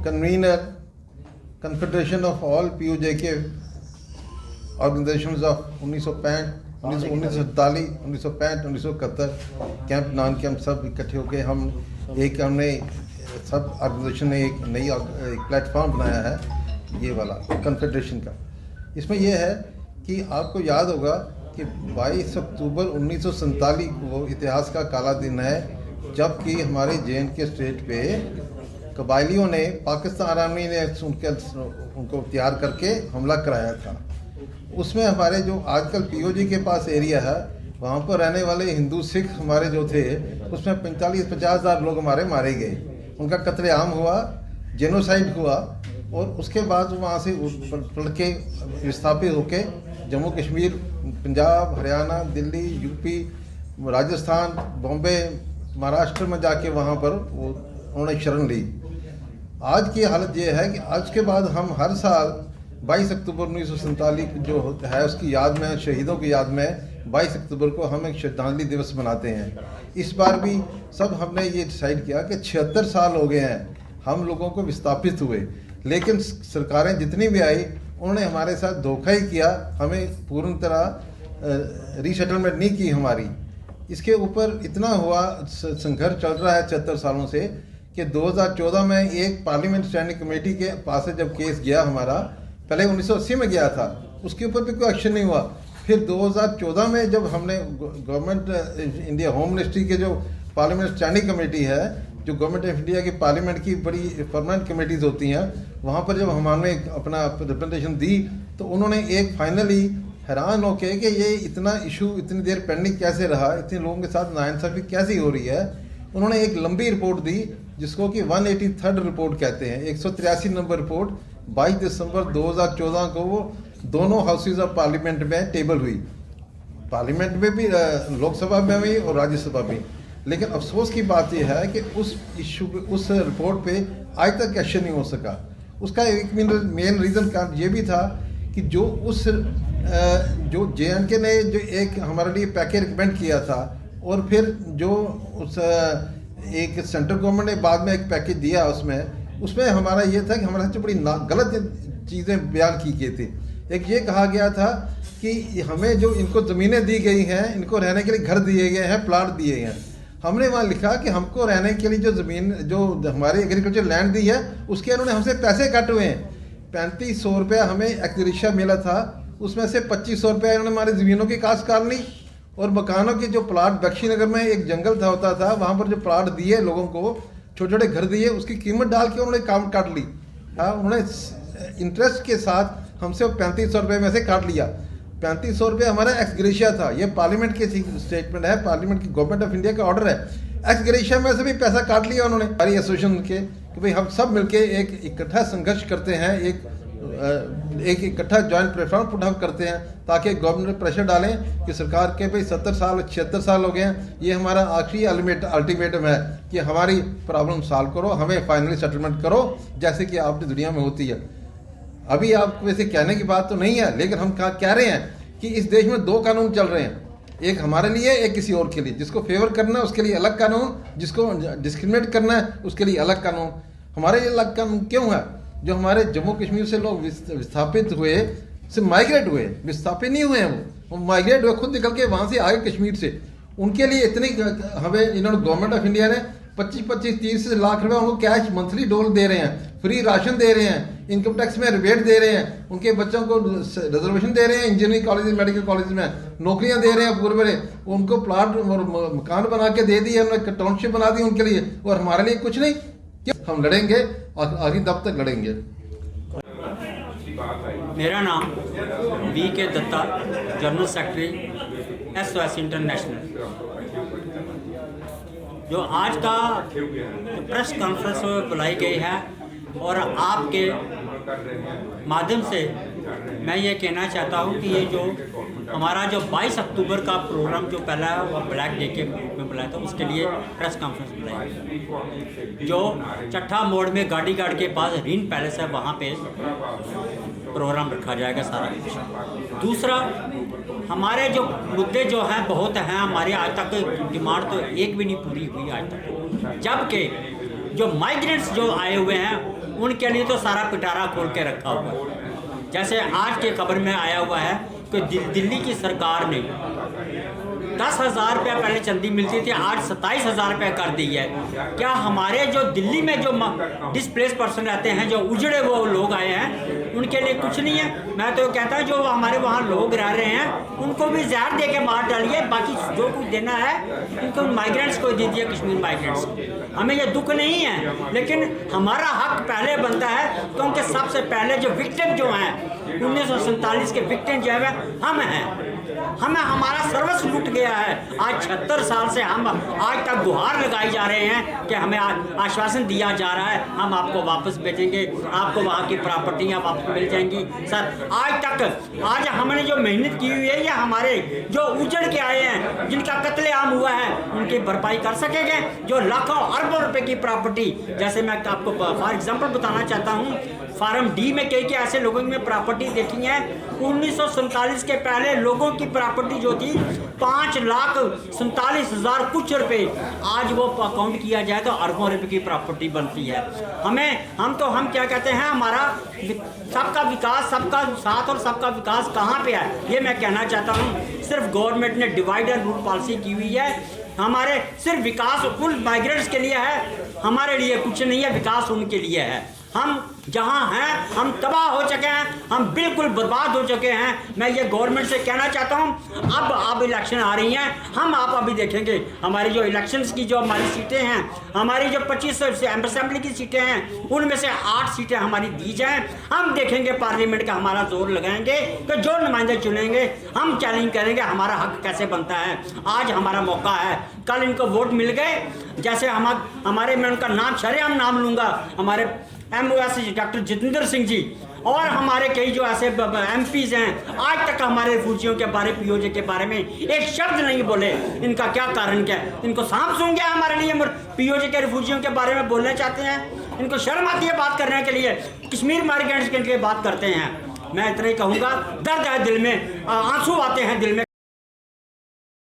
convener, Confederation of all POJK organizations of 1965, 1947, 1965, 1971 camp non camp सब इकट्ठे होके हमने सब ऑर्गेनाइजेशन ने एक नई प्लेटफॉर्म बनाया है, ये वाला कन्फेडरेशन का। इसमें यह है कि आपको याद होगा कि 22 अक्टूबर 1947 को इतिहास का काला दिन है, जबकि हमारे JNK स्टेट पे कबायलियों ने, पाकिस्तान आर्मी ने उनको तैयार करके हमला कराया था। उसमें हमारे जो आजकल POJ के पास एरिया है, वहाँ पर रहने वाले हिंदू सिख हमारे जो थे, उसमें 45-50 हज़ार लोग हमारे मारे गए, उनका कत्लेआम हुआ, जेनोसाइड हुआ, और उसके बाद वहाँ से पलट के विस्थापित होके जम्मू कश्मीर, पंजाब, हरियाणा, दिल्ली, यूपी, राजस्थान, बॉम्बे, महाराष्ट्र में जाके वहाँ पर उन्होंने शरण ली। आज की हालत ये है कि आज के बाद हम हर साल 22 अक्टूबर 1947 जो है उसकी याद में, शहीदों की याद में 22 अक्टूबर को हम एक श्रद्धांजलि दिवस मनाते हैं। इस बार भी सब हमने ये डिसाइड किया कि 76 साल हो गए हैं हम लोगों को विस्थापित हुए, लेकिन सरकारें जितनी भी आई उन्होंने हमारे साथ धोखा ही किया, हमें पूर्ण तरह रीसेटलमेंट नहीं की हमारी। इसके ऊपर इतना हुआ संघर्ष चल रहा है 76 सालों से कि 2014 में एक पार्लियामेंट स्टैंडिंग कमेटी के पास से जब केस गया हमारा, पहले 1980 में गया था, उसके ऊपर भी कोई एक्शन नहीं हुआ। फिर 2014 में जब हमने गवर्नमेंट इंडिया होम मिनिस्ट्री के जो पार्लियामेंट स्टैंडिंग कमेटी है, जो गवर्नमेंट ऑफ इंडिया की पार्लियामेंट की बड़ी परमानेंट कमेटीज़ होती हैं, वहाँ पर जब हमने अपना रिप्रेजेंटेशन दी तो उन्होंने एक फाइनली हैरान होके कि ये इतना इशू इतनी देर पेंडिंग कैसे रहा, इतने लोगों के साथ नाइंसाफ़ी कैसी हो रही है, उन्होंने एक लंबी रिपोर्ट दी जिसको कि 183rd रिपोर्ट कहते हैं, 183 नंबर रिपोर्ट 22 दिसंबर 2014 को वो दोनों हाउसेज ऑफ पार्लियामेंट में टेबल हुई, पार्लियामेंट में भी, लोकसभा में भी और राज्यसभा में। लेकिन अफसोस की बात यह है कि उस इशू पे, उस रिपोर्ट पे आज तक एक्शन नहीं हो सका। उसका एक मेन रीज़न कारण ये भी था कि जो JNK ने जो एक हमारे लिए पैकेज रिकमेंड किया था, और फिर जो उस एक सेंट्रल गवर्नमेंट ने बाद में एक पैकेज दिया, उसमें हमारा ये था कि हमारे साथ बड़ी गलत चीज़ें बयान की गई थी। एक ये कहा गया था कि हमें जो इनको ज़मीनें दी गई हैं, इनको रहने के लिए घर दिए गए हैं, प्लाट दिए हैं। हमने वहाँ लिखा कि हमको रहने के लिए जो ज़मीन, जो हमारी एग्रीकल्चर लैंड दी है, उसके उन्होंने हमसे पैसे कट हुए हैं। 3500 रुपया हमें एक्सग्रेशिया मिला था, उसमें से 2500 रुपया इन्होंने हमारी ज़मीनों की काश्त कर ली, और मकानों के जो प्लाट, बख्शी नगर में एक जंगल होता था, वहाँ पर जो प्लाट दिए लोगों को, छोटे छोटे घर दिए, उसकी कीमत डाल के उन्होंने काम काट ली। हाँ, उन्होंने इंटरेस्ट के साथ हमसे 3500 रुपये में से काट लिया। 3500 रुपये हमारा एक्सग्रेशिया था, ये पार्लियामेंट की स्टेटमेंट है, पार्लियामेंट की गवर्नमेंट ऑफ इंडिया का ऑर्डर है। एक्सग्रेशिया में से भी पैसा काट लिया उन्होंने हमारी एसोसिएशन के, कि भाई हम सब मिलके एक इकट्ठा संघर्ष करते हैं, एक इकट्ठा जॉइंट प्लेटफॉर्म पुट अप करते हैं, ताकि गवर्नमेंट प्रेशर डालें कि सरकार के भाई 70 साल 76 साल हो गए हैं, ये हमारा आखिरी अल्टीमेटम है कि हमारी प्रॉब्लम सॉल्व करो, हमें फाइनली सेटलमेंट करो, जैसे कि आपकी दुनिया में होती है। अभी आपको वैसे कहने की बात तो नहीं है, लेकिन हम कह रहे हैं कि इस देश में 2 कानून चल रहे हैं, एक हमारे लिए, एक किसी और के लिए। जिसको फेवर करना है उसके लिए अलग कानून, जिसको डिस्क्रिमिनेट करना है उसके लिए अलग कानून। हमारे लिए अलग कानून क्यों है? जो हमारे जम्मू कश्मीर से लोग विस्थापित हुए, से माइग्रेट हुए, विस्थापित नहीं हुए हैं, वो माइग्रेट हुए, खुद निकल के वहाँ से आए कश्मीर से, उनके लिए इतनी हमें इन्होंने गवर्नमेंट ऑफ इंडिया ने 25-30 लाख रुपए उनको कैश मंथली डोल दे रहे हैं, फ्री राशन दे रहे हैं, इनकम टैक्स में रिबेट दे रहे हैं, उनके बच्चों को रिजर्वेशन दे रहे हैं, इंजीनियरिंग कॉलेज, मेडिकल कॉलेज में नौकरियां दे रहे हैं पूरे, उनको प्लाट और मकान बना के दे दिए, उन्होंने टाउनशिप बना दी उनके लिए, और हमारे लिए कुछ नहीं। हम लड़ेंगे और आखिरी दम तक लड़ेंगे। मेरा नाम VK Datta, general secretary SOS international. जो आज का प्रेस कॉन्फ्रेंस बुलाई गई है, और आपके माध्यम से मैं ये कहना चाहता हूँ कि ये जो हमारा जो 22 अक्टूबर का प्रोग्राम जो पहला वो ब्लैक डे के में बुलाया था, उसके लिए प्रेस कॉन्फ्रेंस बुलाई, जो चट्ठा मोड़ में गाड़ी घाट के पास रीन पैलेस है, वहाँ पे प्रोग्राम रखा जाएगा सारा कुछ। दूसरा, हमारे जो मुद्दे जो हैं बहुत हैं, हमारी आज तक डिमांड तो एक भी नहीं पूरी हुई आज तक, जबकि जो माइग्रेंट्स जो आए हुए हैं उनके लिए तो सारा पिटारा खोल के रखा हुआ है। जैसे आज के खबर में आया हुआ है कि दिल्ली की सरकार ने 10,000 रुपया पहले चंदी मिलती थी, आज 27,000 रुपया कर दी है। क्या हमारे जो दिल्ली में जो डिस्प्लेस पर्सन रहते हैं, जो उजड़े वो लोग आए हैं, उनके लिए कुछ नहीं है? मैं तो कहता हूँ जो हमारे वहाँ लोग रह रहे हैं उनको भी जहर दे के मार डालिए, बाकी जो कुछ देना है उनको माइग्रेंट्स को दे दिए, कश्मीर माइग्रेंट्स। हमें ये दुख नहीं है, लेकिन हमारा हक पहले बनता है, क्योंकि सबसे पहले जो विक्टिम जो हैं 1947 के विक्टिम जो है हम हैं। हमें हमारा सर्वस्व लूट गया है। आज 76 साल से हम आज तक गुहार लगाई जा रहे हैं कि हमें आश्वासन दिया जा रहा है हम आपको वापस भेजेंगे, आपको वहाँ की प्रॉपर्टियाँ वापस मिल जाएंगी। सर आज हमने जो मेहनत की हुई है, या हमारे जो उजड़ के आए हैं, जिनका कत्लेआम हुआ है, उनकी भरपाई कर सकेंगे? जो लाखों अरबों रुपए की प्रॉपर्टी, जैसे मैं आपको फॉर एग्जाम्पल बताना चाहता हूँ, फार्म डी में कई ऐसे लोगों में प्रॉपर्टी देखी है 1947 के पहले लोगों की प्रॉपर्टी जो थी 5,47,000 कुछ रुपए, आज वो अकाउंट किया जाए तो अरबों रुपए की प्रॉपर्टी बनती है। हम क्या कहते हैं, हमारा सबका विकास, सबका साथ और सबका विकास कहाँ पे है? ये मैं कहना चाहता हूँ। सिर्फ गवर्नमेंट ने डिवाइड एंड रूल पॉलिसी की हुई है। हमारे सिर्फ विकास उन माइग्रेंट्स के लिए है, हमारे लिए कुछ नहीं है। विकास उनके लिए है। हम जहाँ हैं हम तबाह हो चुके हैं, हम बिल्कुल बर्बाद हो चुके हैं। मैं ये गवर्नमेंट से कहना चाहता हूँ, अब इलेक्शन आ रही हैं, आप अभी देखेंगे हमारी जो इलेक्शंस की जो हमारी सीटें हैं, हमारी जो 25 असेंबली की सीटें हैं, उनमें से 8 सीटें हमारी दी जाएँ। हम देखेंगे पार्लियामेंट का हमारा जोर लगाएंगे कि जो नुमाइंदे चुनेंगे हम चैलेंज करेंगे हमारा हक कैसे बनता है। आज हमारा मौका है, कल इनको वोट मिल गए, जैसे हमारे मैं उनका नाम शरेआम नाम लूँगा, हमारे MOS डॉक्टर जितेंद्र सिंह जी और हमारे कई जो ऐसे MPs हैं, आज तक हमारे रिफ्यूजियों के बारे, POJ के बारे में एक शब्द नहीं बोले। इनका क्या कारण क्या है? इनको सांप सूंघ गया हमारे लिए? POJ के रिफ्यूजियों के बारे में बोलना चाहते हैं? इनको शर्म आती है बात करने के लिए? कश्मीर माइग्रेंट्स के लिए बात करते हैं। मैं इतना ही कहूँगा, दर्द है दिल में, आंसू आते हैं दिल में।